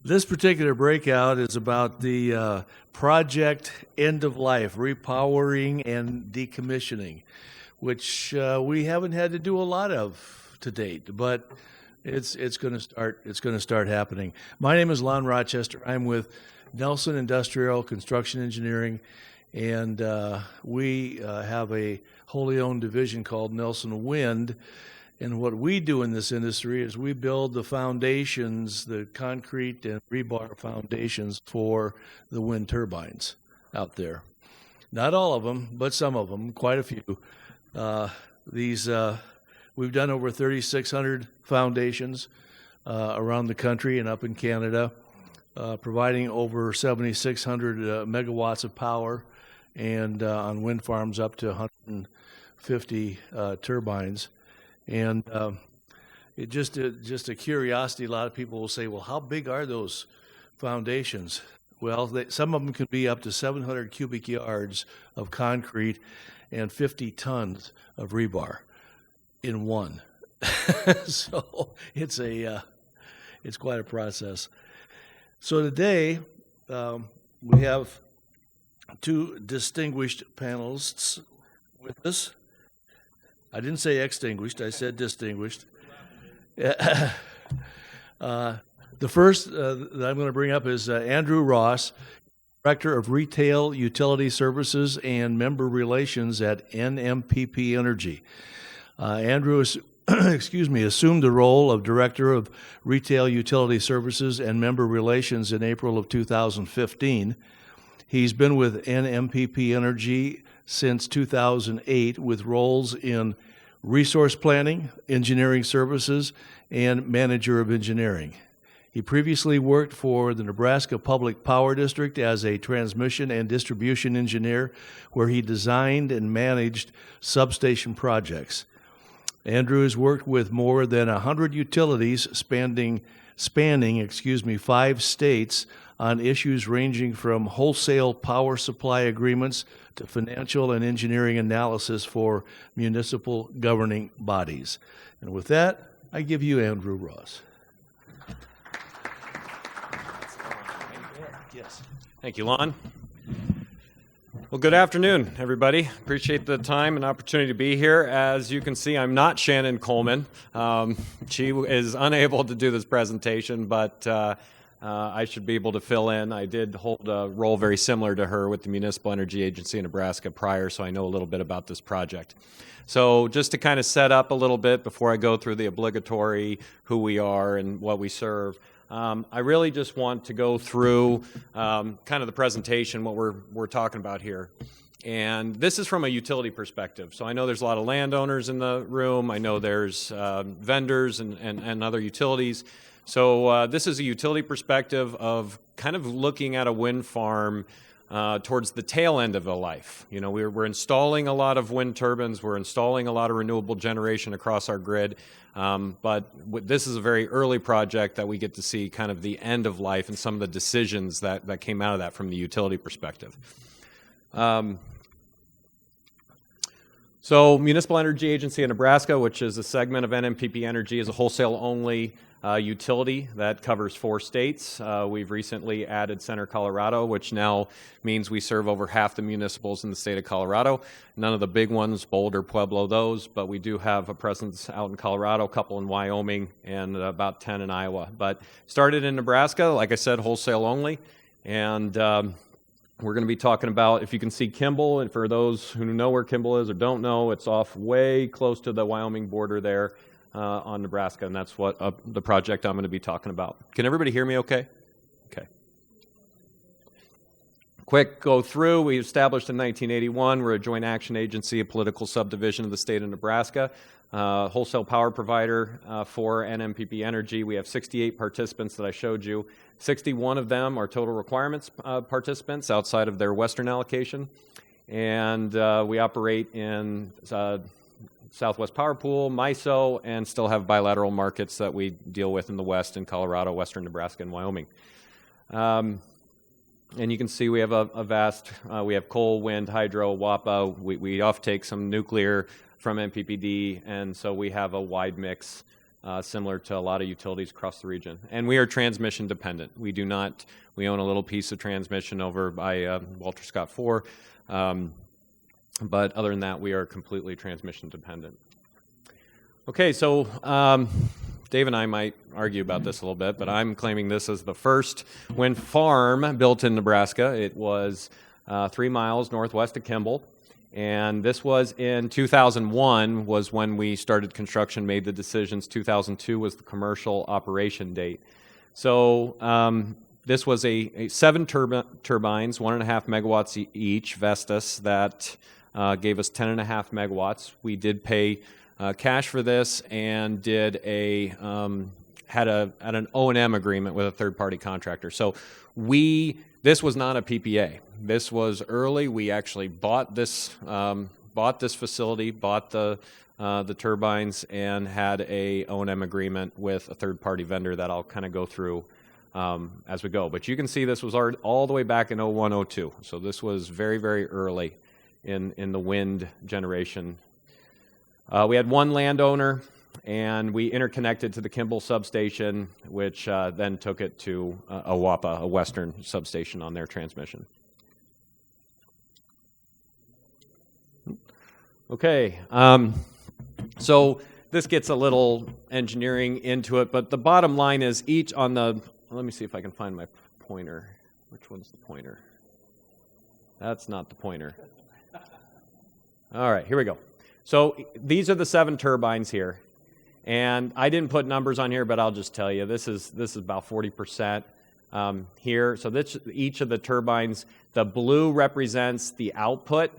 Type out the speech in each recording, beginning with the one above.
This particular breakout is about the project end of life, repowering and decommissioning, which we haven't had to do a lot of to date, but it's going to start happening. My name is Lon Rochester. I'm with Nelson Industrial Construction Engineering, and we have a wholly owned division called Nelson Wind. And what we do in this industry is we build the foundations, the concrete and rebar foundations for the wind turbines out there. Not all of them, but some of them, quite a few. We've done over 3,600 foundations around the country and up in Canada, providing over 7,600 megawatts of power, and on wind farms up to 150 turbines. And it just a curiosity. A lot of people will say, well, how big are those foundations? Well, some of them can be up to 700 cubic yards of concrete and 50 tons of rebar in one. So it's quite a process. So today we have two distinguished panelists with us. I didn't say extinguished, I said distinguished. The first that I'm going to bring up is Andrew Ross, Director of Retail Utility Services and Member Relations at NMPP Energy. Andrew assumed the role of Director of Retail Utility Services and Member Relations in April of 2015. He's been with NMPP Energy since 2008 with roles in resource planning, engineering services, and manager of engineering. He previously worked for the Nebraska Public Power District as a transmission and distribution engineer, where he designed and managed substation projects. Andrew has worked with more than 100 utilities spanning 5 states on issues ranging from wholesale power supply agreements to financial and engineering analysis for municipal governing bodies. And with that, I give you Andrew Ross. Yes. Thank you, Lon. Well, good afternoon, everybody. Appreciate the time and opportunity to be here. As you can see, I'm not Shannon Coleman. She is unable to do this presentation, but I should be able to fill in. I did hold a role very similar to her with the Municipal Energy Agency in Nebraska prior, so I know a little bit about this project. So just to kind of set up a little bit before I go through the obligatory who we are and what we serve, I really just want to go through kind of the presentation, what we're talking about here. And this is from a utility perspective. So I know there's a lot of landowners in the room. I know there's vendors and other utilities. So this is a utility perspective of kind of looking at a wind farm towards the tail end of the life. You know, we're installing a lot of wind turbines. We're installing a lot of renewable generation across our grid. But this is a very early project that we get to see kind of the end of life and some of the decisions that came out of that from the utility perspective. So Municipal Energy Agency of Nebraska, which is a segment of NMPP Energy, is a wholesale-only utility that covers 4 states. We've recently added Center Colorado, which now means we serve over half the municipals in the state of Colorado. None of the big ones, Boulder, Pueblo, those, but we do have a presence out in Colorado, a couple in Wyoming, and about 10 in Iowa. But started in Nebraska, like I said, wholesale only, and we're going to be talking about, if you can see Kimball, and for those who know where Kimball is or don't know, it's off way close to the Wyoming border there on Nebraska, and that's what the project I'm going to be talking about. Can everybody hear me okay? Okay. Quick go through. We established in 1981. We're a joint action agency, a political subdivision of the state of Nebraska, wholesale power provider for NMPP Energy. We have 68 participants that I showed you. 61 of them are total requirements participants outside of their Western allocation. And we operate in Southwest Power Pool, MISO, and still have bilateral markets that we deal with in the West, in Colorado, Western Nebraska, and Wyoming. And you can see we have a vast, we have coal, wind, hydro, WAPA. We offtake some nuclear from NPPD, and so we have a wide mix similar to a lot of utilities across the region. And we are transmission dependent. We own a little piece of transmission over by Walter Scott 4, but other than that, we are completely transmission dependent. Okay, so Dave and I might argue about this a little bit, but I'm claiming this as the first wind farm built in Nebraska. It was 3 miles northwest of Kimball, and this was in 2001 was when we started construction, made the decisions. 2002 was the commercial operation date. So this was a 7 turbines, 1.5 megawatts each, Vestas, that gave us 10.5 megawatts. We did pay cash for this and had an O&M agreement with a third-party contractor. So this was not a PPA. This was early. We actually bought this facility, bought the turbines, and had a O&M agreement with a third-party vendor that I'll kind of go through as we go. But you can see this was all the way back in 01, 02. So this was very, very early in the wind generation. We had one landowner, and we interconnected to the Kimball substation, which then took it to Awapa, a western substation on their transmission. Okay, so this gets a little engineering into it, but the bottom line is let me see if I can find my pointer. Which one's the pointer? That's not the pointer. All right, here we go. So these are the 7 turbines here, and I didn't put numbers on here, but I'll just tell you this is about 40% here. So each of the turbines, the blue represents the output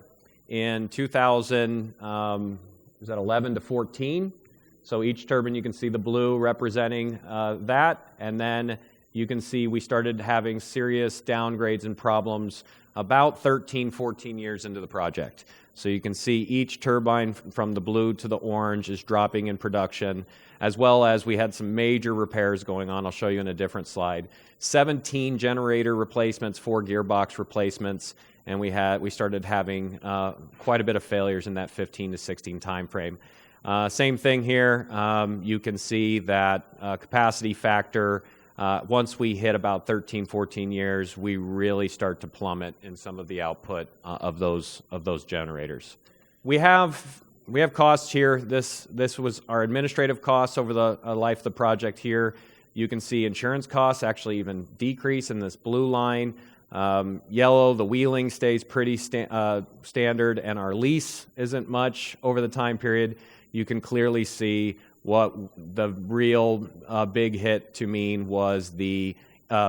in 2011 to 14. So each turbine, you can see the blue representing that, and then you can see we started having serious downgrades and problems about 13, 14 years into the project. So you can see each turbine from the blue to the orange is dropping in production, as well as we had some major repairs going on. I'll show you in a different slide. 17 generator replacements, 4 gearbox replacements, and we started having quite a bit of failures in that 15 to 16 time frame. Same thing here. You can see that capacity factor, once we hit about 13, 14 years, we really start to plummet in some of the output of those generators. We have costs here. This was our administrative costs over the life of the project here. You can see insurance costs actually even decrease in this blue line. Yellow, the wheeling stays pretty standard, and our lease isn't much over the time period. You can clearly see what the real big hit to mean was the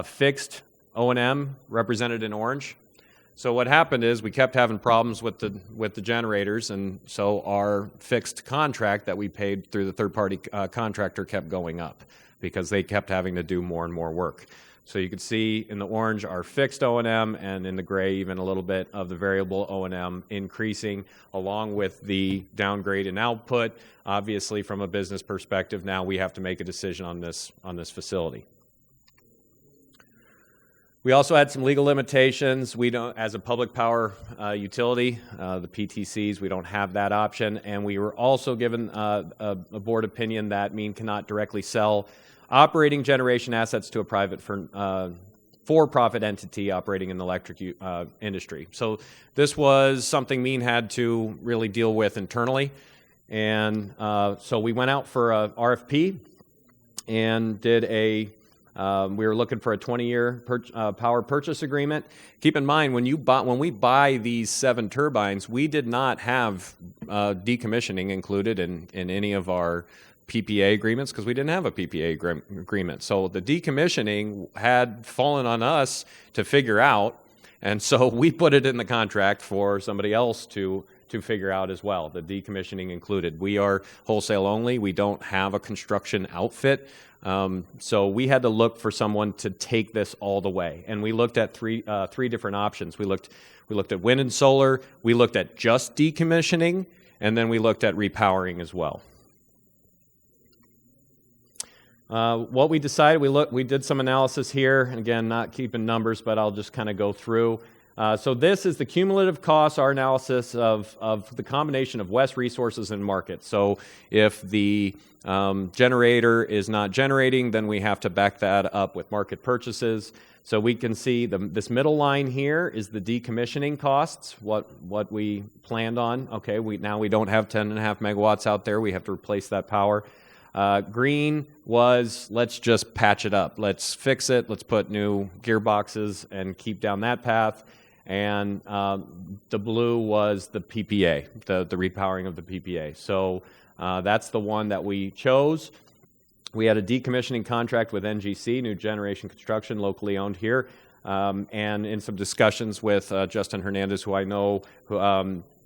fixed O&M represented in orange. So what happened is we kept having problems with the generators, and so our fixed contract that we paid through the third-party contractor kept going up because they kept having to do more and more work. So you can see in the orange our fixed O&M, and in the gray even a little bit of the variable O&M increasing along with the downgrade in output. Obviously, from a business perspective, now we have to make a decision on this facility. We also had some legal limitations. We don't, as a public power utility, the PTCs, we don't have that option, and we were also given a board opinion that mean cannot directly sell operating generation assets to a private for-profit entity operating in the electric industry. So this was something Mean had to really deal with internally, and so we went out for a RFP and did we were looking for a 20-year power purchase agreement. Keep in mind, when we buy these 7 turbines, we did not have decommissioning included in any of our PPA agreements because we didn't have a PPA agreement. So the decommissioning had fallen on us to figure out, and so we put it in the contract for somebody else to figure out as well, the decommissioning included. We are wholesale only. We don't have a construction outfit. So we had to look for someone to take this all the way. And we looked at three different options. We looked at wind and solar, we looked at just decommissioning, and then we looked at repowering as well. What we decided, we did some analysis here. Again, not keeping numbers, but I'll just kind of go through. So this is the cumulative cost, our analysis of the combination of West resources and market. So if the generator is not generating, then we have to back that up with market purchases. So we can see this middle line here is the decommissioning costs, what we planned on. Okay, now we don't have 10.5 megawatts out there. We have to replace that power. Green was, let's just patch it up. Let's fix it. Let's put new gearboxes and keep down that path. And the blue was the PPA, the repowering of the PPA. So that's the one that we chose. We had a decommissioning contract with NGC, New Generation Construction, locally owned here. And in some discussions with Justin Hernandez, who I know,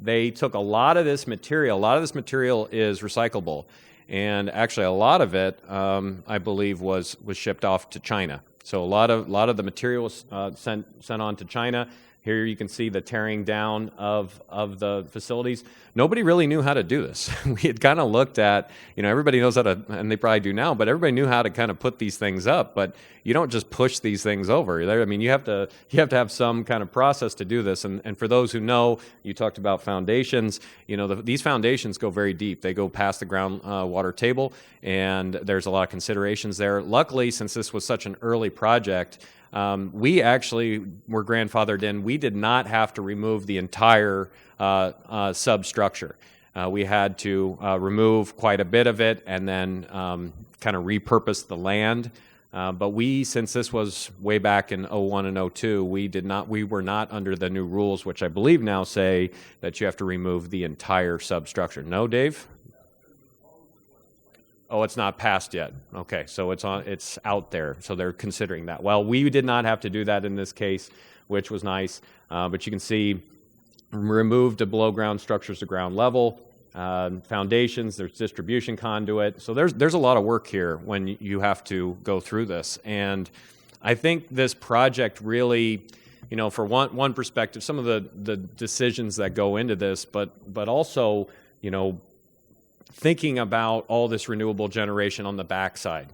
they took a lot of this material. A lot of this material is recyclable. And actually a lot of it, I believe, was shipped off to China. So a lot of the material was sent on to China. Here you can see the tearing down of the facilities. Nobody really knew how to do this. We had kind of looked at, everybody knows how to, and they probably do now, but everybody knew how to kind of put these things up. But you don't just push these things over. I mean, you have to have some kind of process to do this. And for those who know, you talked about foundations. These foundations go very deep. They go past the groundwater table, and there's a lot of considerations there. Luckily, since this was such an early project, we actually were grandfathered in. We did not have to remove the entire substructure. We had to remove quite a bit of it and then kind of repurpose the land. But since this was way back in 01 and 02, we were not under the new rules, which I believe now say that you have to remove the entire substructure. No, Dave? Oh, it's not passed yet. Okay, so it's out there. So they're considering that. Well, we did not have to do that in this case, which was nice. But you can see removed the below ground structures to ground level, foundations, there's distribution conduit. So there's a lot of work here when you have to go through this. And I think this project really, for one perspective, some of the decisions that go into this, but also, thinking about all this renewable generation on the backside,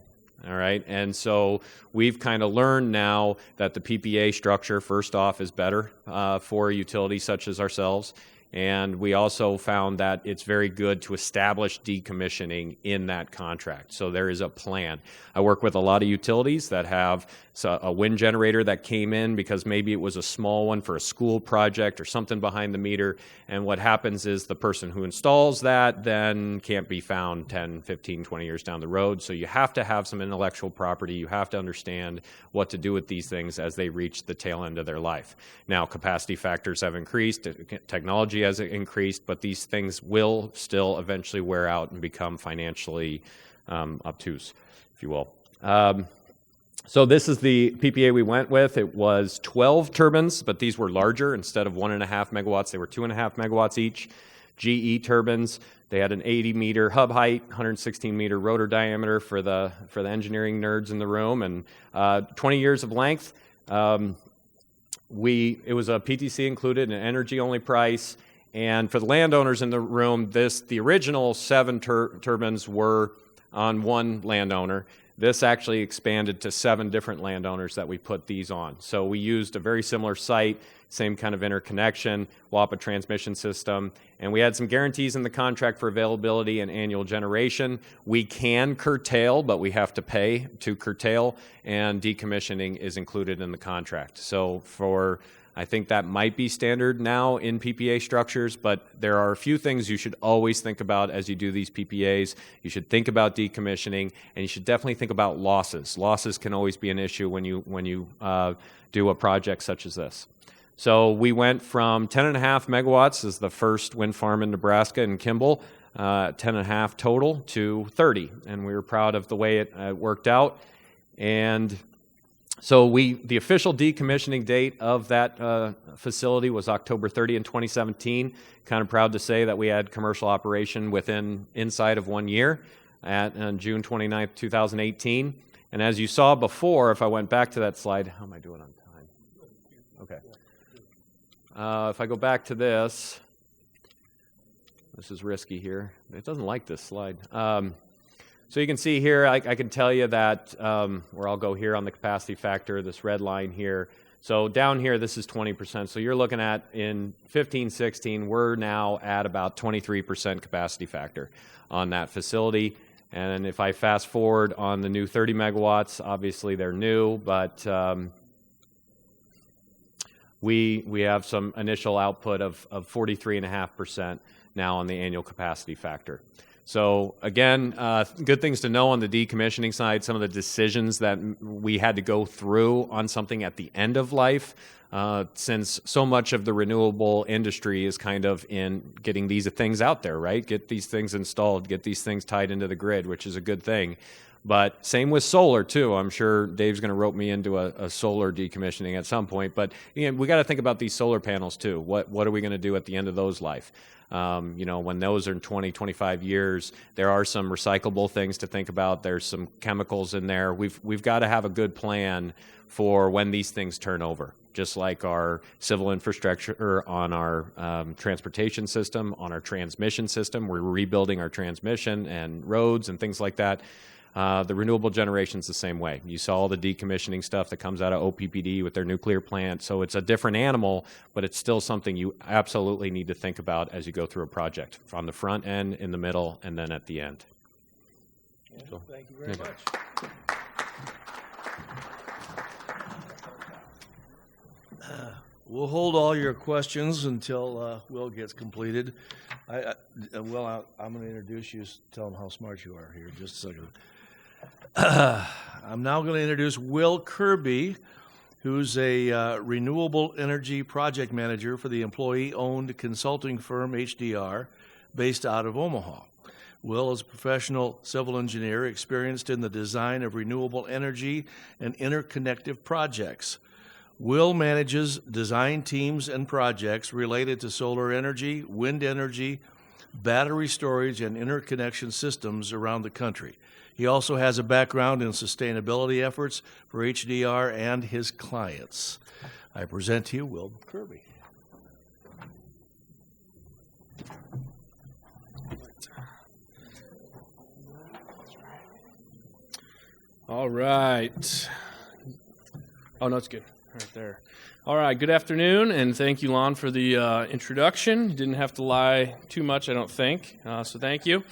all right? And so we've kind of learned now that the PPA structure, first off, is better for utilities such as ourselves. And we also found that it's very good to establish decommissioning in that contract. So there is a plan. I work with a lot of utilities that have a wind generator that came in because maybe it was a small one for a school project or something behind the meter. And what happens is the person who installs that then can't be found 10, 15, 20 years down the road. So you have to have some intellectual property. You have to understand what to do with these things as they reach the tail end of their life. Now, capacity factors have increased, technology has increased, but these things will still eventually wear out and become financially obtuse, if you will. So this is the PPA we went with. It was 12 turbines, but these were larger. Instead of 1.5 megawatts, they were 2.5 megawatts each. GE turbines. They had an 80-meter hub height, 116-meter rotor diameter for the engineering nerds in the room, and 20 years of length. It was a PTC included, an energy-only price. And for the landowners in the room, the original 7 turbines were on one landowner. This actually expanded to 7 different landowners that we put these on. So we used a very similar site, same kind of interconnection, WAPA transmission system, and we had some guarantees in the contract for availability and annual generation. We can curtail, but we have to pay to curtail, and decommissioning is included in the contract. So I think that might be standard now in PPA structures, but there are a few things you should always think about as you do these PPAs. You should think about decommissioning, and you should definitely think about losses. Losses can always be an issue when you do a project such as this. So we went from 10.5 megawatts as the first wind farm in Nebraska in Kimball, 10.5 total to 30, and we were proud of the way it worked out. And so the official decommissioning date of that facility was October 30 in 2017. Kind of proud to say that we had commercial operation inside of 1 year on June 29th, 2018. And as you saw before, if I went back to that slide, how am I doing on time? Okay. If I go back to this is risky here. It doesn't like this slide. So you can see here, I can tell you that, or I'll go here on the capacity factor, this red line here, So down here, this is 20%. So you're looking at in 15, 16, we're now at about 23% capacity factor on that facility. And if I fast forward on the new 30 megawatts, obviously they're new, but we have some initial output of 43.5% now on the annual capacity factor. So again, good things to know on the decommissioning side, some of the decisions that we had to go through on something at the end of life, since so much of the renewable industry is kind of in getting these things out there, right? Get these things installed, get these things tied into the grid, which is a good thing. But same with solar too. I'm sure Dave's going to rope me into a solar decommissioning at some point. But you know, we got to think about these solar panels too. What are we going to do at the end of those life? You know, when those are in 20, 25 years, there are some recyclable things to think about. There's some chemicals in there. We've got to have a good plan for when these things turn over. Just like our civil infrastructure on our transportation system, on our transmission system, we're rebuilding our transmission and roads and things like that. The renewable generation's the same way. You saw all the decommissioning stuff that comes out of OPPD with their nuclear plant. So it's a different animal, but it's still something you absolutely need to think about as you go through a project, on the front end, in the middle, and then at the end. Yeah, thank you very much. We'll hold all your questions until Will gets completed. Will, I'm going to introduce you, tell them how smart you are here, just a second. I'm now going to introduce Will Kirby, who's a renewable energy project manager for the employee-owned consulting firm HDR, based out of Omaha. Will is a professional civil engineer experienced in the design of renewable energy and interconnective projects. Will manages design teams and projects related to solar energy, wind energy, battery storage, and interconnection systems around the country. He also has a background in sustainability efforts for HDR and his clients. I present to you Will Kirby. All right. Oh, no, it's good. Right there. All right, good afternoon, and thank you, Lon, for the introduction. You didn't have to lie too much, I don't think, so thank you.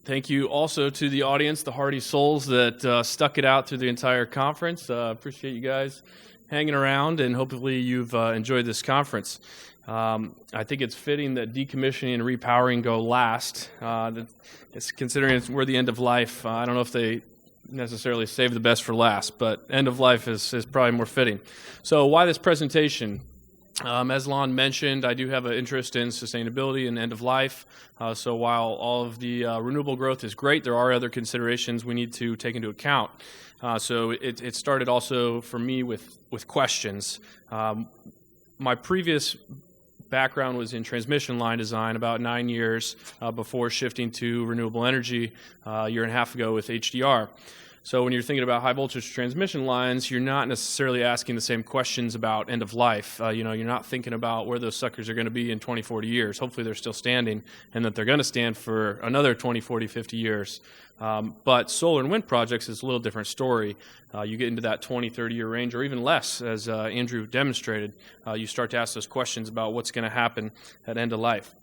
Thank you also to the audience, the hardy souls that stuck it out through the entire conference. Appreciate you guys hanging around, and hopefully you've enjoyed this conference. I think it's fitting that decommissioning and repowering go last. It's considering we're the end of life. I don't know if they necessarily save the best for last, but end of life is probably more fitting. So why this presentation? As Lon mentioned, I do have an interest in sustainability and end of life. So while all of the renewable growth is great, there are other considerations we need to take into account. So it started also for me with questions. My previous background was in transmission line design about 9 years before shifting to renewable energy a year and a half ago with HDR. So when you're thinking about high voltage transmission lines, you're not necessarily asking the same questions about end of life. You're not thinking about where those suckers are going to be in 20, 40 years. Hopefully they're still standing and that they're going to stand for another 20, 40, 50 years. But solar and wind projects is a little different story. You get into that 20, 30-year range or even less, as Andrew demonstrated. You start to ask those questions about what's going to happen at end of life.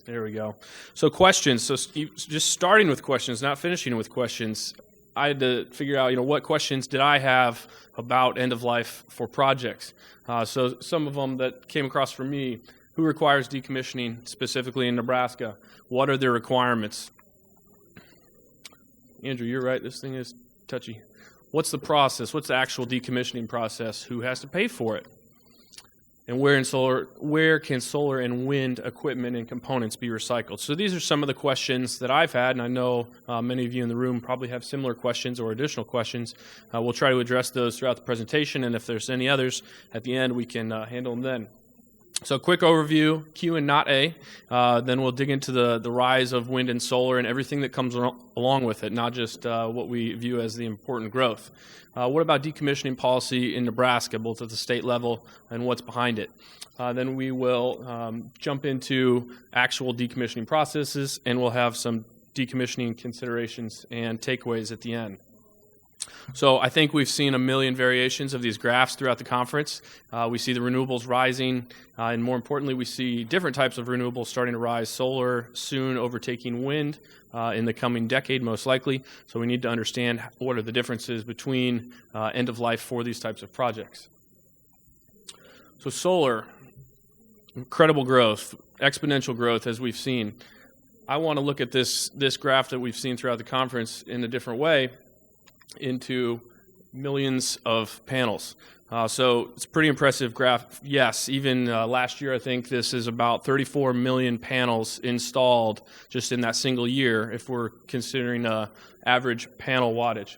There we go. So questions. So just starting with questions, not finishing with questions. I had to figure out, what questions did I have about end of life for projects? So some of them that came across for me: who requires decommissioning specifically in Nebraska? What are their requirements? Andrew, you're right. This thing is touchy. What's the process? What's the actual decommissioning process? Who has to pay for it? And where can solar and wind equipment and components be recycled? So these are some of the questions that I've had, and I know many of you in the room probably have similar questions or additional questions. We'll try to address those throughout the presentation, and if there's any others at the end, we can handle them then. So quick overview, Q and not A. Then we'll dig into the rise of wind and solar and everything that comes along with it, not just what we view as the important growth. What about decommissioning policy in Nebraska, both at the state level and what's behind it? Then we will jump into actual decommissioning processes, and we'll have some decommissioning considerations and takeaways at the end. So I think we've seen a million variations of these graphs throughout the conference. We see the renewables rising, and more importantly, we see different types of renewables starting to rise. Solar soon overtaking wind in the coming decade, most likely. So we need to understand what are the differences between end of life for these types of projects. So solar, incredible growth, exponential growth as we've seen. I want to look at this graph that we've seen throughout the conference in a different way, into millions of panels. So it's a pretty impressive graph. Yes, even last year, I think this is about 34 million panels installed just in that single year, if we're considering average panel wattage.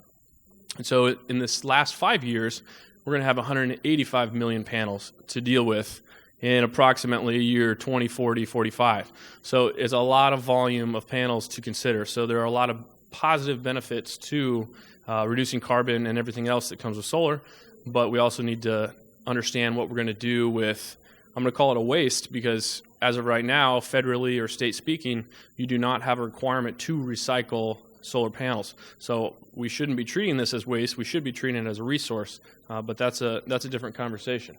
And so in this last 5 years, we're going to have 185 million panels to deal with in approximately year 2040, 45. So it's a lot of volume of panels to consider. So there are a lot of positive benefits to reducing carbon and everything else that comes with solar, but we also need to understand what we're going to do with, I'm going to call it a waste, because as of right now, federally or state speaking, you do not have a requirement to recycle solar panels. So we shouldn't be treating this as waste. We should be treating it as a resource, but that's a different conversation.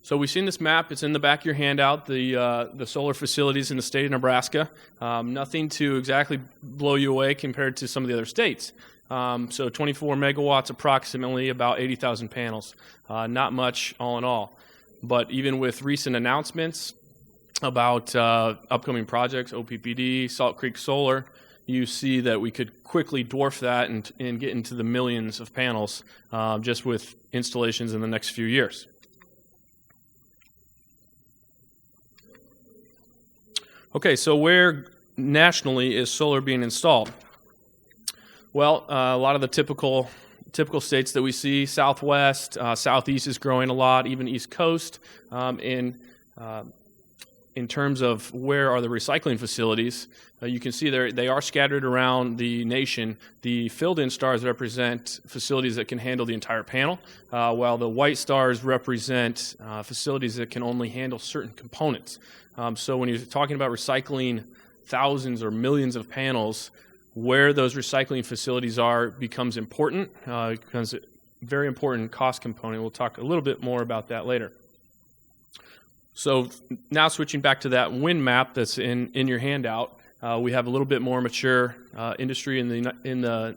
So we've seen this map. It's in the back of your handout, the solar facilities in the state of Nebraska. Nothing to exactly blow you away compared to some of the other states. So 24 megawatts approximately, about 80,000 panels. Not much all in all. But even with recent announcements about upcoming projects, OPPD, Salt Creek Solar, you see that we could quickly dwarf that and get into the millions of panels just with installations in the next few years. Okay, so where nationally is solar being installed? Well, a lot of the typical states that we see, Southwest, Southeast is growing a lot, even East Coast. In terms of where are the recycling facilities, you can see they are scattered around the nation. The filled-in stars represent facilities that can handle the entire panel, while the white stars represent facilities that can only handle certain components. So when you're talking about recycling thousands or millions of panels, where those recycling facilities are becomes important, becomes a very important cost component. We'll talk a little bit more about that later. So now switching back to that wind map that's in your handout, we have a little bit more mature industry in the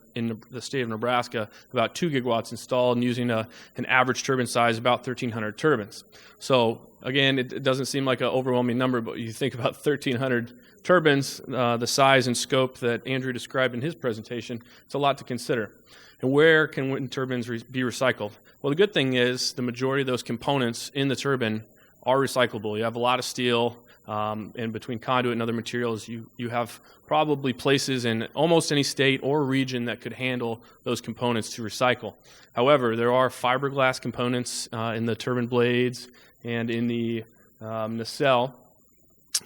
state of Nebraska, about 2 gigawatts installed and using an average turbine size about 1,300 turbines. So again, it doesn't seem like an overwhelming number, but you think about 1,300 turbines, the size and scope that Andrew described in his presentation, it's a lot to consider. And where can wind turbines be recycled? Well, the good thing is the majority of those components in the turbine are recyclable. You have a lot of steel, and between conduit and other materials, you have probably places in almost any state or region that could handle those components to recycle. However, there are fiberglass components in the turbine blades and in the nacelle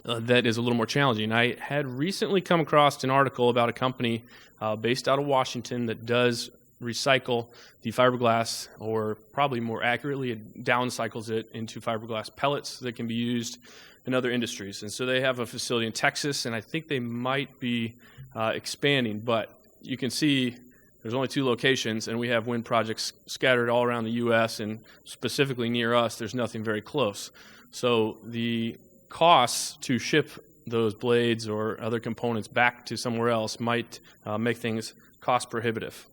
that is a little more challenging. I had recently come across an article about a company based out of Washington that does recycle the fiberglass, or probably more accurately, it downcycles it into fiberglass pellets that can be used in other industries. And so they have a facility in Texas, and I think they might be expanding, but you can see there's only 2 locations, and we have wind projects scattered all around the U.S., and specifically near us, there's nothing very close. So the costs to ship those blades or other components back to somewhere else might make things cost prohibitive.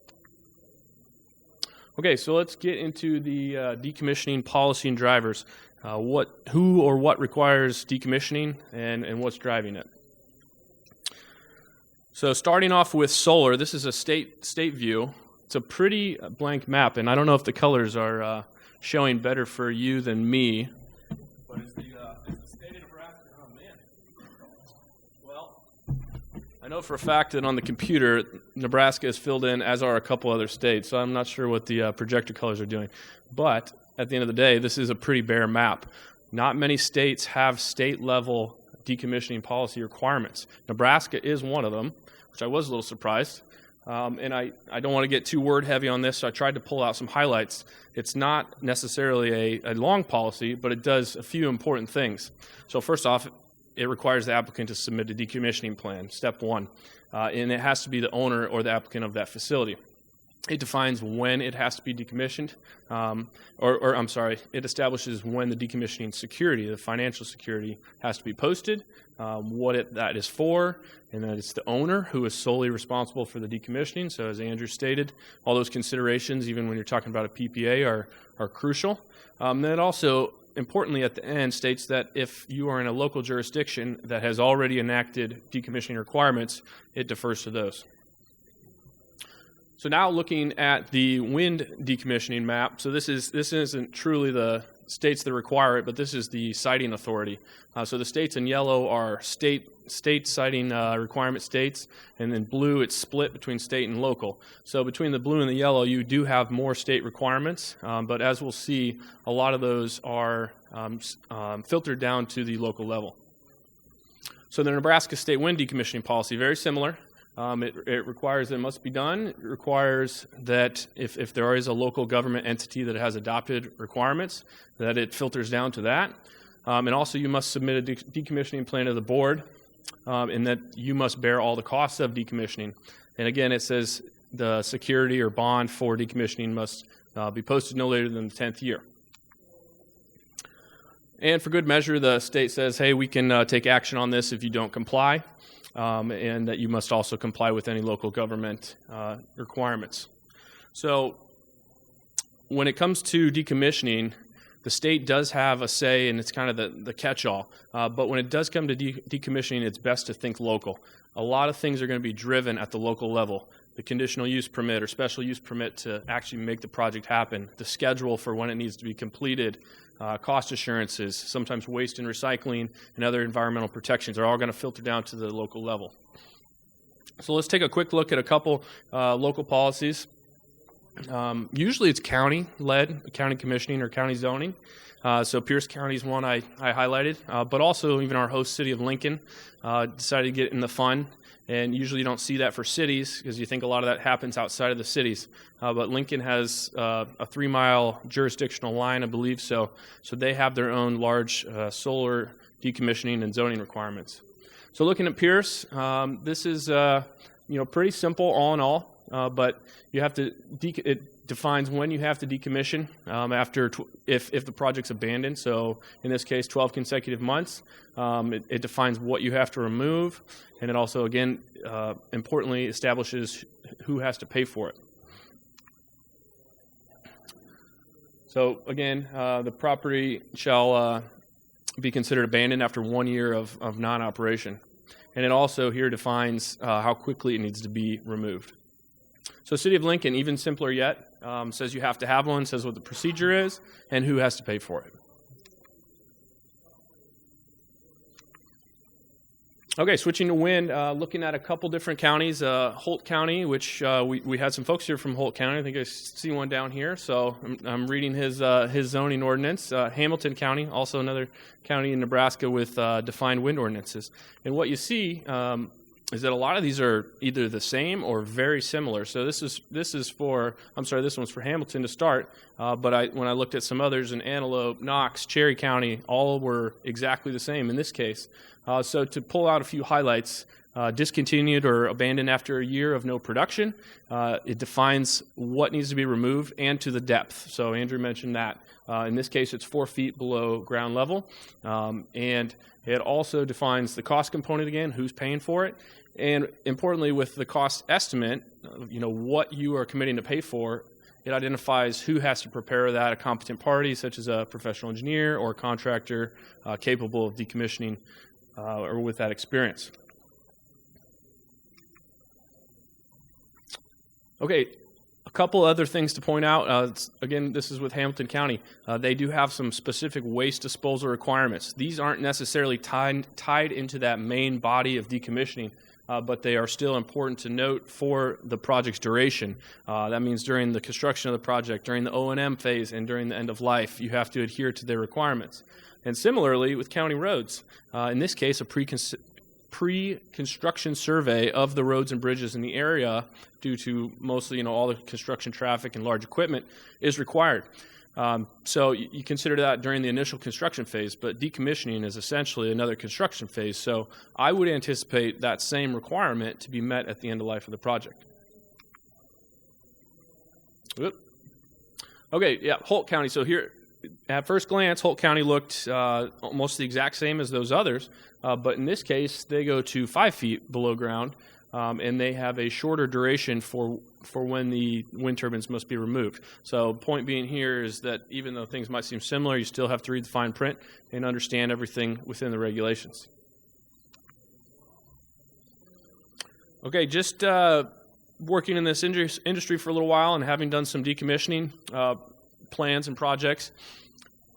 Okay, so let's get into the decommissioning policy and drivers. Who or what requires decommissioning and what's driving it? So starting off with solar, this is a state view. It's a pretty blank map, and I don't know if the colors are showing better for you than me. But it's the state of Nebraska. Oh, man. Well, I know for a fact that on the computer, Nebraska is filled in, as are a couple other states, so I'm not sure what the projector colors are doing. But at the end of the day, this is a pretty bare map. Not many states have state-level decommissioning policy requirements. Nebraska is one of them, which I was a little surprised. And I don't want to get too word-heavy on this, so I tried to pull out some highlights. It's not necessarily a long policy, but it does a few important things. So first off, it requires the applicant to submit a decommissioning plan, step 1. And it has to be the owner or the applicant of that facility. It defines when it has to be decommissioned, it establishes when the decommissioning security, the financial security, has to be posted, that is for, and that it's the owner who is solely responsible for the decommissioning. So as Andrew stated, all those considerations, even when you're talking about a PPA, are crucial. Then it also, importantly at the end, states that if you are in a local jurisdiction that has already enacted decommissioning requirements, it defers to those. So now looking at the wind decommissioning map, so this isn't truly the states that require it, but this is the siting authority. So the states in yellow are state siting requirement states, and then blue it's split between state and local. So between the blue and the yellow, you do have more state requirements, but as we'll see, a lot of those are filtered down to the local level. So the Nebraska State Wind Decommissioning Policy, very similar. It requires that it must be done. It requires that if there is a local government entity that has adopted requirements, that it filters down to that. And also you must submit a decommissioning plan to the board, and that you must bear all the costs of decommissioning. And again, it says the security or bond for decommissioning must be posted no later than the 10th year. And for good measure, the state says, hey, we can take action on this if you don't comply. And that you must also comply with any local government requirements. So when it comes to decommissioning, the state does have a say, and it's kind of the catch-all. But when it does come to decommissioning, it's best to think local. A lot of things are going to be driven at the local level. The conditional use permit or special use permit to actually make the project happen, the schedule for when it needs to be completed, cost assurances, sometimes waste and recycling, and other environmental protections are all going to filter down to the local level. So let's take a quick look at a couple local policies. Usually it's county-led, county commissioning or county zoning. So Pierce County is one I highlighted, but also even our host city of Lincoln decided to get in the fun. And usually you don't see that for cities because you think a lot of that happens outside of the cities. But Lincoln has a 3-mile jurisdictional line, I believe, so they have their own large solar decommissioning and zoning requirements. So looking at Pierce, this is pretty simple all in all, but you have to it defines when you have to decommission if the project's abandoned. So in this case, 12 consecutive months. It defines what you have to remove, and it also, again, importantly, establishes who has to pay for it. So again, the property shall be considered abandoned after 1 year of non-operation. And it also here defines how quickly it needs to be removed. So City of Lincoln, even simpler yet, says you have to have one, says what the procedure is, and who has to pay for it. Okay, switching to wind, looking at a couple different counties. Holt County, which we had some folks here from Holt County. I think I see one down here. So I'm reading his zoning ordinance. Hamilton County, also another county in Nebraska with defined wind ordinances. And what you see is that a lot of these are either the same or very similar. So this one's for Hamilton to start. But when I looked at some others in Antelope, Knox, Cherry County, all were exactly the same in this case. So to pull out a few highlights, discontinued or abandoned after a year of no production, it defines what needs to be removed and to the depth. So Andrew mentioned that. In this case, it's 4 feet below ground level. And it also defines the cost component again, who's paying for it. And importantly, with the cost estimate, what you are committing to pay for, it identifies who has to prepare that, a competent party such as a professional engineer or a contractor capable of decommissioning or with that experience. Okay, a couple other things to point out. Again, this is with Hamilton County. They do have some specific waste disposal requirements. These aren't necessarily tied into that main body of decommissioning, but they are still important to note for the project's duration. That means during the construction of the project, during the O&M phase, and during the end of life, you have to adhere to their requirements. And similarly with county roads, in this case, a pre-construction survey of the roads and bridges in the area, due to mostly all the construction traffic and large equipment, is required. So you consider that during the initial construction phase, but decommissioning is essentially another construction phase. So I would anticipate that same requirement to be met at the end of life of the project. Whoop. Okay, yeah, Holt County. So here, at first glance, Holt County looked almost the exact same as those others, but in this case, they go to 5 feet below ground, and they have a shorter duration for when the wind turbines must be removed. So point being here is that even though things might seem similar, you still have to read the fine print and understand everything within the regulations. Okay, just working in this industry for a little while and having done some decommissioning plans and projects,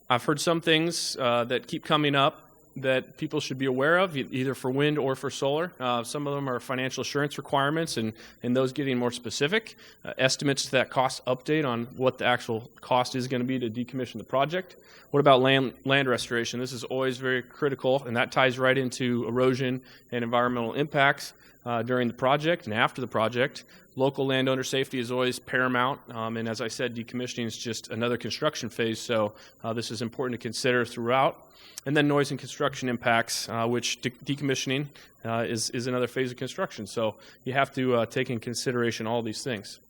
I've heard some things that keep coming up that people should be aware of, either for wind or for solar. Some of them are financial assurance requirements, and those getting more specific. Estimates to that cost update on what the actual cost is going to be to decommission the project. What about land restoration? This is always very critical, and that ties right into erosion and environmental impacts during the project and after the project. Local landowner safety is always paramount, and as I said, decommissioning is just another construction phase, so this is important to consider throughout. And then noise and construction impacts, which decommissioning is another phase of construction, so you have to take in consideration all these things.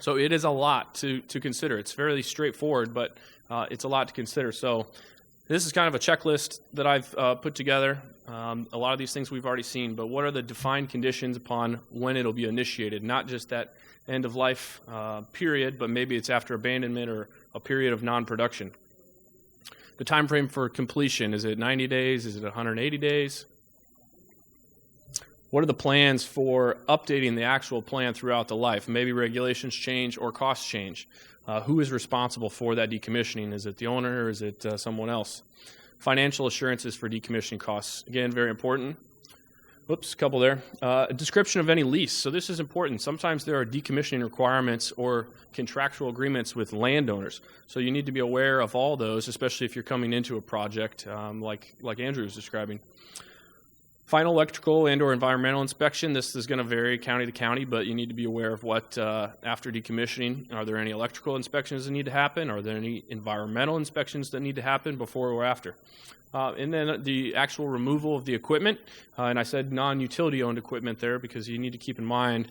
So it is a lot to consider. It's fairly straightforward, but it's a lot to consider. So this is kind of a checklist that I've put together. A lot of these things we've already seen, but what are the defined conditions upon when it'll be initiated? Not just that end of life period, but maybe it's after abandonment or a period of non-production. The time frame for completion, is it 90 days? Is it 180 days? What are the plans for updating the actual plan throughout the life? Maybe regulations change or costs change. Who is responsible for that decommissioning? Is it the owner or is it someone else? Financial assurances for decommissioning costs. Again, very important. Whoops, a couple there. A description of any lease. So this is important. Sometimes there are decommissioning requirements or contractual agreements with landowners. So you need to be aware of all those, especially if you're coming into a project like Andrew was describing. Final electrical and or environmental inspection. This is going to vary county to county, but you need to be aware of what, after decommissioning, are there any electrical inspections that need to happen? Are there any environmental inspections that need to happen before or after? And then the actual removal of the equipment. And I said non-utility owned equipment there because you need to keep in mind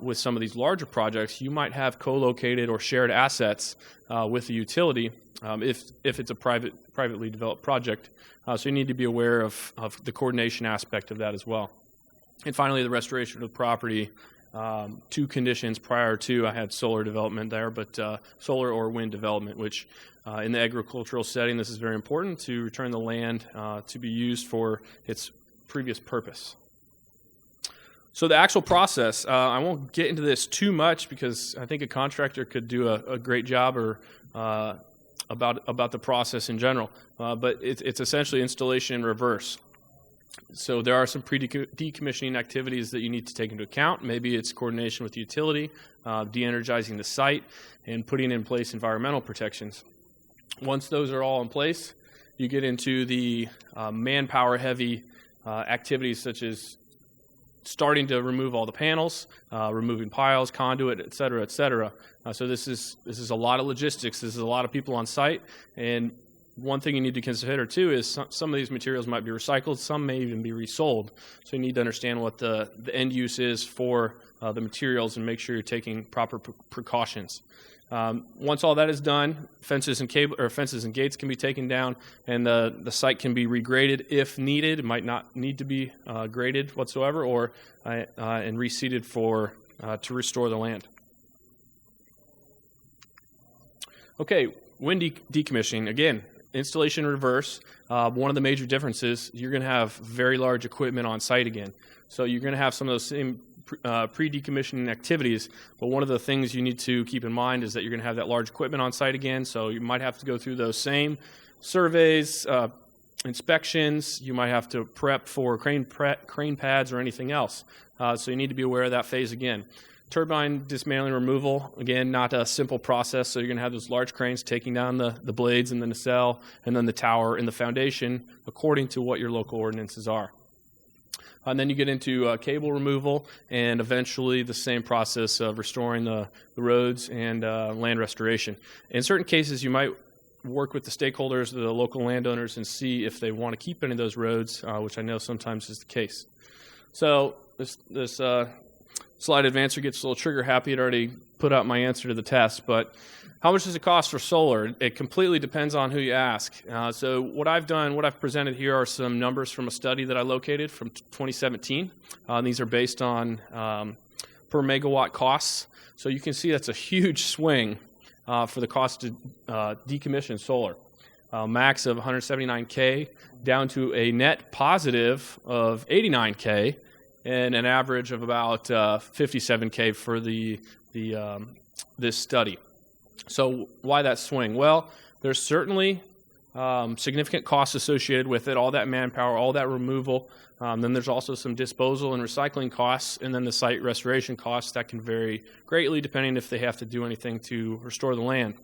with some of these larger projects, you might have co-located or shared assets with the utility if it's a privately developed project. So you need to be aware of the coordination aspect of that as well. And finally, the restoration of the property. 2 conditions prior to, I had solar development there, but solar or wind development, which in the agricultural setting, this is very important to return the land to be used for its previous purpose. So the actual process, I won't get into this too much because I think a contractor could do a great job or about the process in general, but it's essentially installation in reverse. So there are some pre-decommissioning activities that you need to take into account. Maybe it's coordination with the utility, de-energizing the site, and putting in place environmental protections. Once those are all in place, you get into the manpower-heavy activities such as starting to remove all the panels, removing piles, conduit, et cetera, et cetera. So this is a lot of logistics. This is a lot of people on site, and one thing you need to consider, too, is some of these materials might be recycled. Some may even be resold. So you need to understand what the end use is for the materials and make sure you're taking proper precautions. Once all that is done, fences and gates can be taken down, and the site can be regraded if needed. It might not need to be graded whatsoever, or and reseeded to restore the land. Okay, wind decommissioning. Again, installation in reverse. One of the major differences, you're going to have very large equipment on site again. So you're going to have some of those same pre-decommissioning activities, but one of the things you need to keep in mind is that you're going to have that large equipment on site again, so you might have to go through those same surveys, inspections. You might have to prep for crane pads or anything else. So you need to be aware of that phase again. Turbine dismantling removal, again, not a simple process, so you're going to have those large cranes taking down the blades and the nacelle and then the tower and the foundation according to what your local ordinances are. And then you get into cable removal and eventually the same process of restoring the roads and land restoration. In certain cases, you might work with the stakeholders, the local landowners, and see if they want to keep any of those roads, which I know sometimes is the case. So this slide advancer gets a little trigger happy. It already put out my answer to the test, but how much does it cost for solar? It completely depends on who you ask. So what I've presented here are some numbers from a study that I located from 2017. These are based on per megawatt costs. So you can see that's a huge swing for the cost to decommission solar. Max of $179K down to a net positive of $89K and an average of about $57K for this study. So why that swing? Well, there's certainly significant costs associated with it, all that manpower, all that removal. Then there's also some disposal and recycling costs, and then the site restoration costs that can vary greatly depending if they have to do anything to restore the land.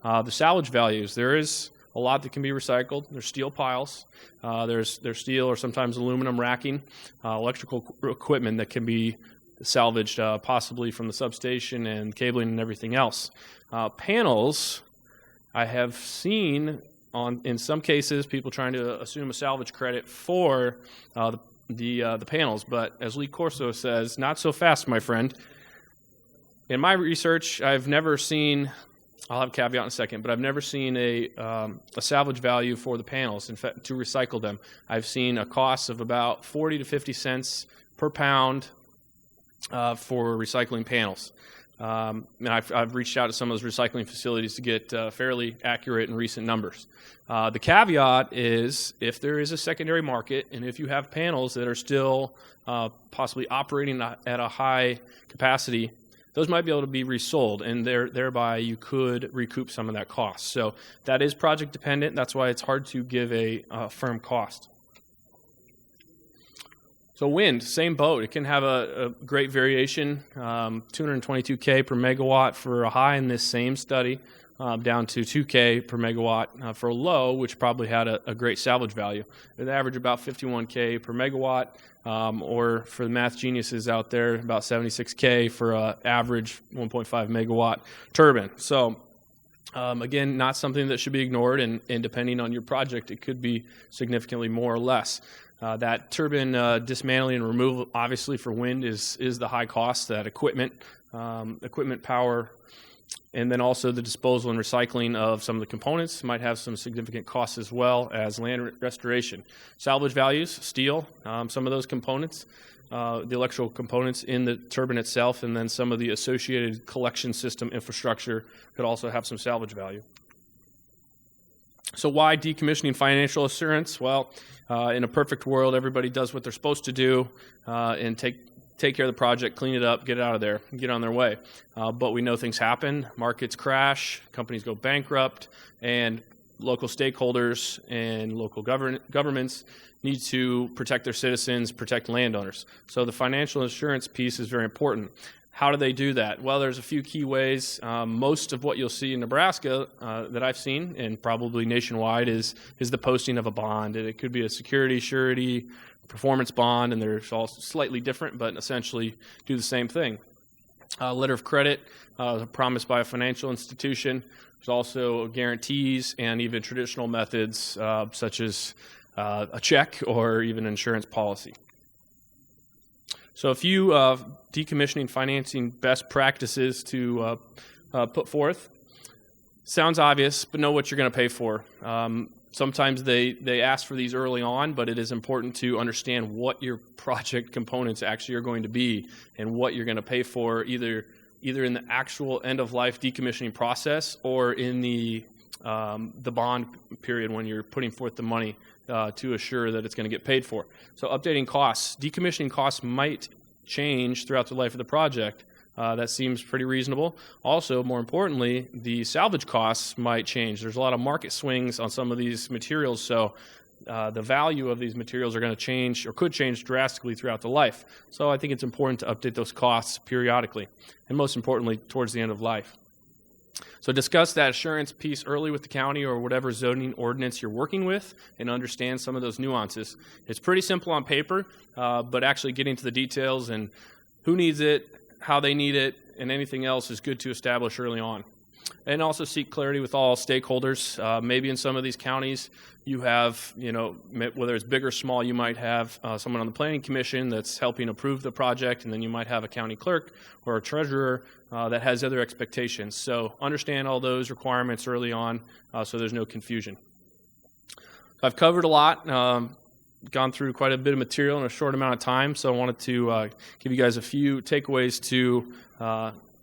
The salvage values, there is a lot that can be recycled. There's steel piles, there's steel or sometimes aluminum racking, electrical equipment that can be salvaged possibly from the substation and cabling and everything else. Panels, I have seen in some cases people trying to assume a salvage credit for the panels, but as Lee Corso says, not so fast, my friend. In my research, I've never seen, I'll have a caveat in a second, but I've never seen a salvage value for the panels. In fact, to recycle them, I've seen a cost of about 40 to 50 cents per pound for recycling panels. And I've reached out to some of those recycling facilities to get fairly accurate and recent numbers. The caveat is if there is a secondary market and if you have panels that are still possibly operating at a high capacity, those might be able to be resold, and thereby you could recoup some of that cost. So that is project dependent. That's why it's hard to give a firm cost. So wind, same boat. It can have a great variation, 222K per megawatt for a high in this same study, down to 2K per megawatt for a low, which probably had a great salvage value. It averaged about 51K per megawatt, or for the math geniuses out there, about 76K for an average 1.5 megawatt turbine. So again, not something that should be ignored, and depending on your project, it could be significantly more or less. That turbine dismantling and removal, obviously for wind, is the high cost. That equipment power, and then also the disposal and recycling of some of the components might have some significant costs as well as land restoration. Salvage values, steel, some of those components, the electrical components in the turbine itself, and then some of the associated collection system infrastructure could also have some salvage value. So why decommissioning financial assurance? Well, in a perfect world, everybody does what they're supposed to do and take care of the project, clean it up, get it out of there, get on their way. But we know things happen. Markets crash, companies go bankrupt, and local stakeholders and local governments need to protect their citizens, protect landowners. So the financial assurance piece is very important. How do they do that? Well, there's a few key ways. Most of what you'll see in Nebraska that I've seen, and probably nationwide, is the posting of a bond. And it could be a security, surety, performance bond, and they're all slightly different, but essentially do the same thing. Letter of credit, promised by a financial institution. There's also guarantees and even traditional methods such as a check or even insurance policy. So a few decommissioning financing best practices to put forth. Sounds obvious, but know what you're going to pay for. Sometimes they ask for these early on, but it is important to understand what your project components actually are going to be and what you're going to pay for either in the actual end-of-life decommissioning process or in the bond period when you're putting forth the money to assure that it's going to get paid for. So updating costs. Decommissioning costs might change throughout the life of the project. That seems pretty reasonable. Also, more importantly, the salvage costs might change. There's a lot of market swings on some of these materials, so the value of these materials are going to change or could change drastically throughout the life. So I think it's important to update those costs periodically, and most importantly, towards the end of life. So discuss that assurance piece early with the county or whatever zoning ordinance you're working with and understand some of those nuances. It's pretty simple on paper, but actually getting to the details and who needs it, how they need it, and anything else is good to establish early on. and also seek clarity with all stakeholders. Maybe in some of these counties, you have, whether it's big or small, you might have someone on the planning commission that's helping approve the project, and then you might have a county clerk or a treasurer that has other expectations. So understand all those requirements early on so there's no confusion. I've covered a lot, gone through quite a bit of material in a short amount of time, so I wanted to give you guys a few takeaways to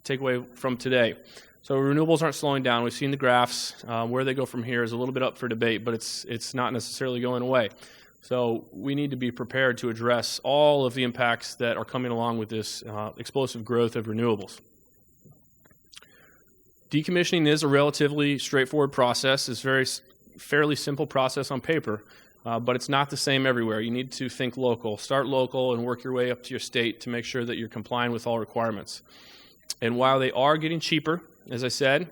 take away from today. So renewables aren't slowing down. We've seen the graphs. Where they go from here is a little bit up for debate, but it's not necessarily going away. So we need to be prepared to address all of the impacts that are coming along with this explosive growth of renewables. Decommissioning is a relatively straightforward process. It's a fairly simple process on paper, but it's not the same everywhere. You need to think local. Start local and work your way up to your state to make sure that you're complying with all requirements. And while they are getting cheaper, as I said,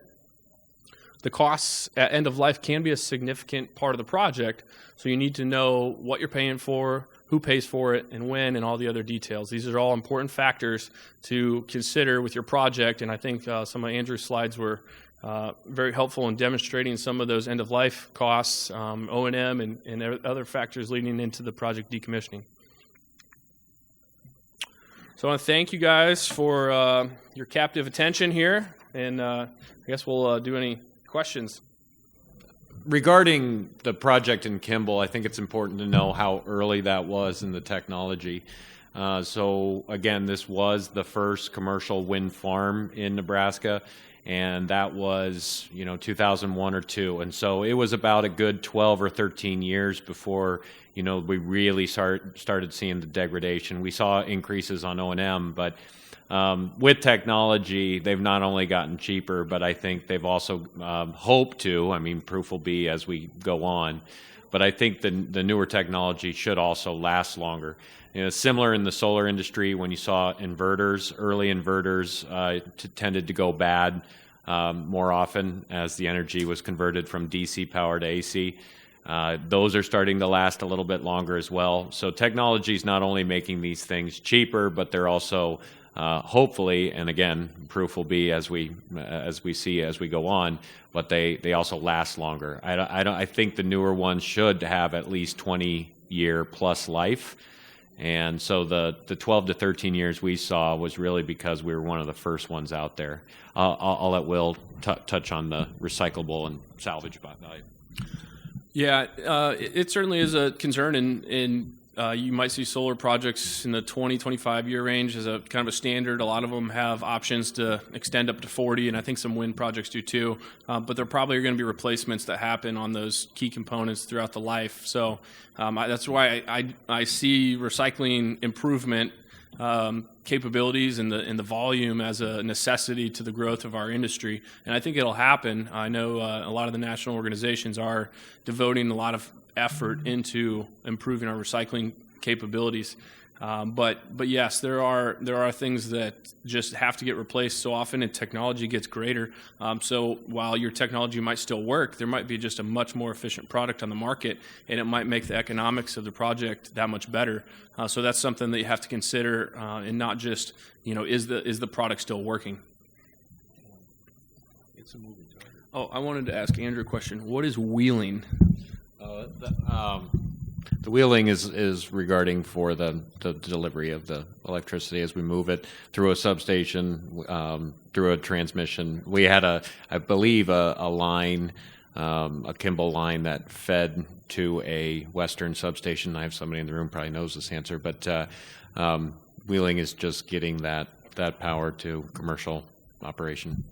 the costs at end of life can be a significant part of the project, so you need to know what you're paying for, who pays for it, and when, and all the other details. These are all important factors to consider with your project, and I think some of Andrew's slides were very helpful in demonstrating some of those end-of-life costs, O&M, and other factors leading into the project decommissioning. So I want to thank you guys for your captive attention here, and I guess we'll do any questions. Regarding the project in Kimball, I think it's important to know how early that was in the technology. So again, this was the first commercial wind farm in Nebraska, and that was 2001 or 2, and so it was about a good 12 or 13 years before we really started seeing the degradation. We saw increases on O&M, but with technology, they've not only gotten cheaper, but I think they've also hoped to. I mean, proof will be as we go on. But I think the newer technology should also last longer. Similar in the solar industry, when you saw inverters, early inverters tended to go bad more often as the energy was converted from DC power to AC. Those are starting to last a little bit longer as well. So technology is not only making these things cheaper, but they're also hopefully, and again, proof will be as we see as we go on, but they also last longer. I think the newer ones should have at least 20-year plus life, and so the 12 to 13 years we saw was really because we were one of the first ones out there. I'll let Will touch on the recyclable and salvage value. Yeah, it certainly is a concern, and you might see solar projects in the 20, 25-year range as a kind of a standard. A lot of them have options to extend up to 40, and I think some wind projects do too. But there probably are going to be replacements that happen on those key components throughout the life. So that's why I see recycling improvement capabilities and the volume as a necessity to the growth of our industry. And I think it'll happen. I know a lot of the national organizations are devoting a lot of effort into improving our recycling capabilities. But yes, there are things that just have to get replaced so often, and technology gets greater. So while your technology might still work, there might be just a much more efficient product on the market, and it might make the economics of the project that much better. So that's something that you have to consider, and not just is the product still working. It's a moving target. Oh, I wanted to ask Andrew a question. What is wheeling? The wheeling is regarding for the delivery of the electricity as we move it through a substation, through a transmission. We had I believe a line, a Kimball line that fed to a Western substation. I have somebody in the room probably knows this answer, but wheeling is just getting that power to commercial operation.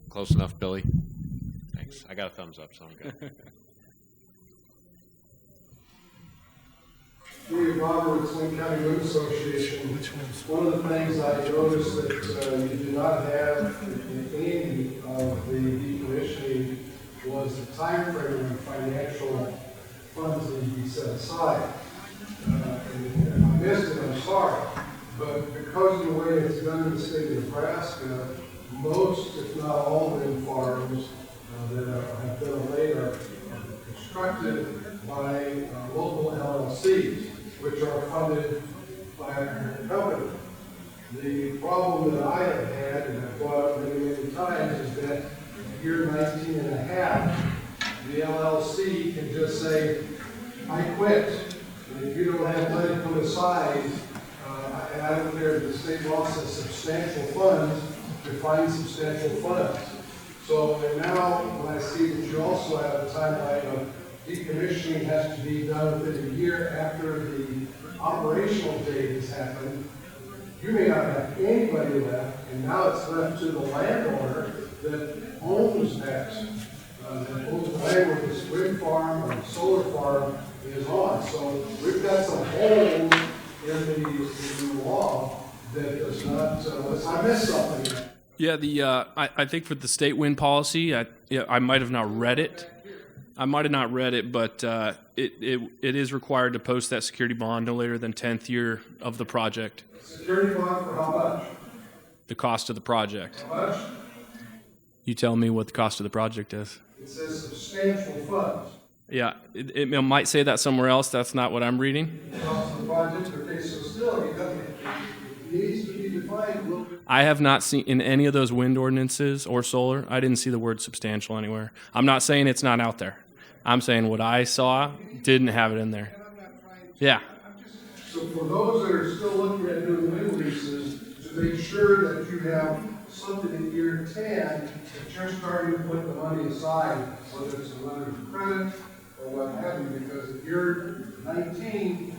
Close enough, Billy? Thanks. I got a thumbs up, so I'm good. Roberts, Linn County Wind Association. One of the things I noticed that you do not have in any of the decommissioning was the time frame and financial funds that need to be set aside. And I missed it, I'm sorry. But because of the way it's done in the state of Nebraska, most, if not all, wind farms that have been laid are constructed by local LLCs, which are funded by a company. The problem that I have had, and I've brought up many, many times, is that permit, and if you don't have money put aside, and I don't care if the state law says substantial funds, define substantial funds. So, and now when I see that you also have a timeline of decommissioning has to be done within a year after the operational date has happened, you may not have anybody left, and now it's left to the landowner that owns that, that owns the land where this wind farm or solar farm is on. So we've got some holes in the law that does not, unless I missed something. Yeah, I think for the state wind policy, I might have not read it. But it is required to post that security bond no later than 10th year of the project. Security bond for how much? The cost of the project. How much? You tell me what the cost of the project is. It says substantial funds. Yeah, it might say that somewhere else. That's not what I'm reading. Cost of the project, okay, so still, it needs to be defined a little bit. I have not seen in any of those wind ordinances or solar, I didn't see the word substantial anywhere. I'm not saying it's not out there. I'm saying what I saw didn't have it in there. Yeah. So for those that are still looking at doing wind leases, to make sure that you have something in year 10 that you're starting to put the money aside, whether it's a letter of credit or what have you, because if you're 19,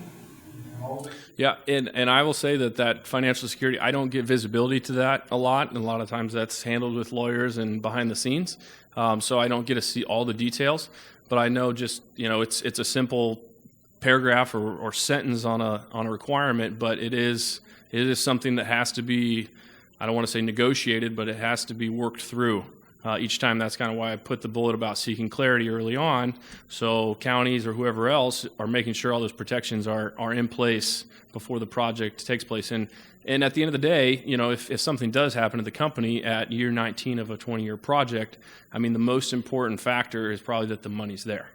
yeah, and I will say that financial security, I don't get visibility to that a lot, and a lot of times that's handled with lawyers and behind the scenes, so I don't get to see all the details, but I know just, it's a simple paragraph or sentence on a requirement, but it is something that has to be, I don't want to say negotiated, but it has to be worked through each time. That's kind of why I put the bullet about seeking clarity early on, so counties or whoever else are making sure all those protections are in place before the project takes place. And at the end of the day, if something does happen to the company at year 19 of a 20-year project, I mean, the most important factor is probably that the money's there.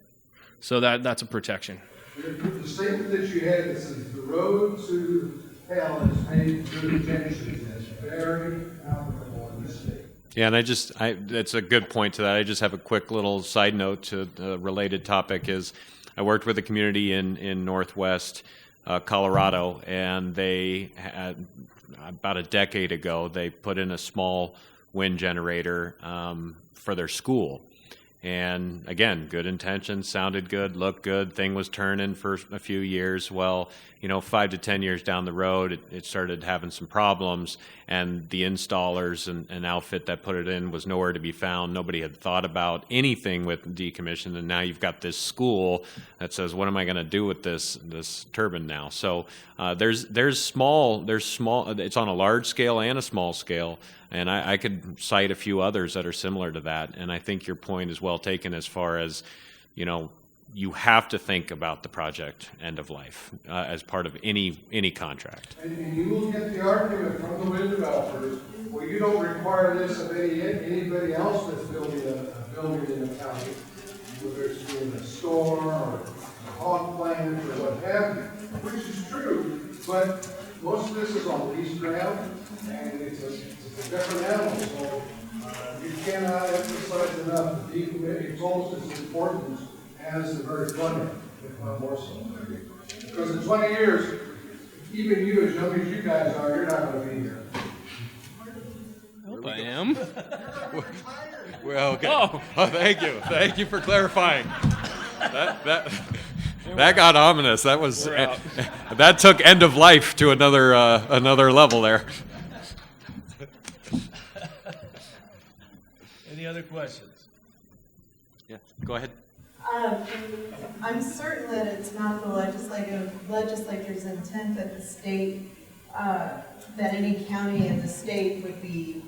So that's a protection. The statement that you had that says the road to hell is paved through detention is very applicable in this state. Yeah, and that's a good point to that. I just have a quick little side note to the related topic is I worked with a community in Northwest Colorado, and they had, about a decade ago, they put in a small wind generator for their school. And again, good intentions, sounded good, looked good, thing was turning for a few years. Well, 5 to 10 years down the road, it started having some problems, and the installers and outfit that put it in was nowhere to be found. Nobody had thought about anything with decommission, and now you've got this school that says, what am I going to do with this turbine now? So there's small, it's on a large scale and a small scale. And I could cite a few others that are similar to that. And I think your point is well taken as far as, you have to think about the project end of life as part of any contract. And you will get the argument from the wind developers, well, you don't require this of anybody else that's building a building in the county, whether it's doing a store or a hog plant or what have you, which is true, but most of this is on leased ground, and it's a different animal, so you cannot emphasize enough the decommission. It's almost as important as the very front end, if not more so. Because in 20 years, even you, as young as you guys are, you're not going to be here. I hope I am. Well, okay. Oh, thank you. Thank you for clarifying. That got ominous. That was that took end of life to another level there. Any other questions? Yeah, go ahead. I'm certain that it's not the legislature's intent that the state, that any county in the state would be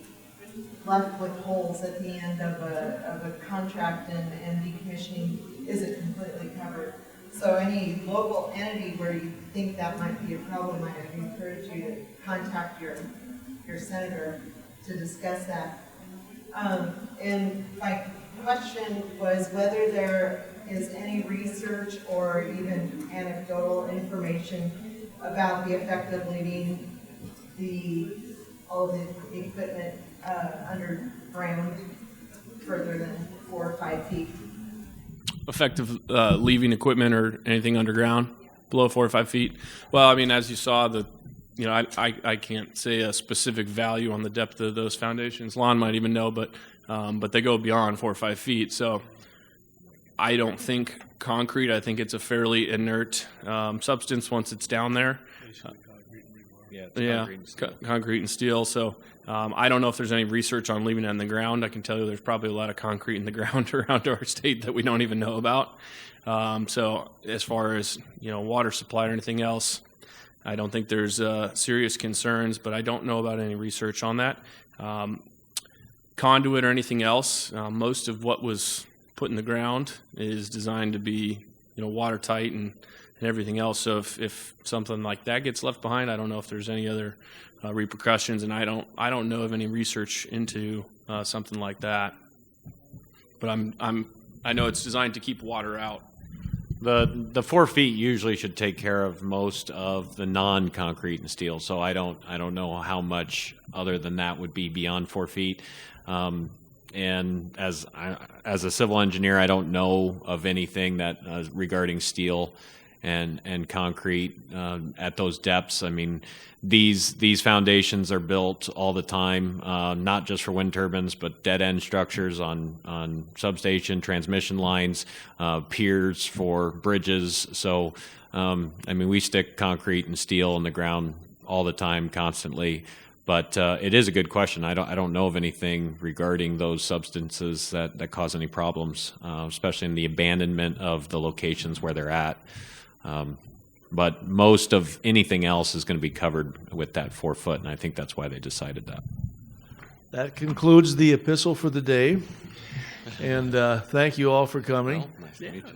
left with holes at the end of a contract and decommissioning isn't completely covered. So any local entity where you think that might be a problem, I encourage you to contact your senator to discuss that. And my question was whether there is any research or even anecdotal information about the effect of leaving all of the equipment underground further than 4 or 5 feet. effective leaving equipment or anything underground below 4 or 5 feet? Well, I mean, as you saw, I can't say a specific value on the depth of those foundations. Lon might even know, but they go beyond 4 or 5 feet. So I don't think concrete. I think it's a fairly inert substance once it's down there. Concrete and steel. So I don't know if there's any research on leaving it in the ground. I can tell you there's probably a lot of concrete in the ground around our state that we don't even know about. So as far as water supply or anything else, I don't think there's serious concerns, but I don't know about any research on that. Conduit or anything else, most of what was put in the ground is designed to be watertight and everything else. So if something like that gets left behind, I don't know if there's any other repercussions, and I don't know of any research into something like that. But I know it's designed to keep water out. The 4 feet usually should take care of most of the non-concrete and steel. So I don't know how much other than that would be beyond 4 feet. And as a civil engineer, I don't know of anything that regarding steel and concrete at those depths. I mean, these foundations are built all the time, not just for wind turbines, but dead end structures on substation, transmission lines, piers for bridges. So, I mean, we stick concrete and steel in the ground all the time, constantly. But it is a good question. I don't know of anything regarding those substances that cause any problems, especially in the abandonment of the locations where they're at. But most of anything else is going to be covered with that 4 foot, and I think that's why they decided that. That concludes the epistle for the day, and thank you all for coming. Well, nice to meet you.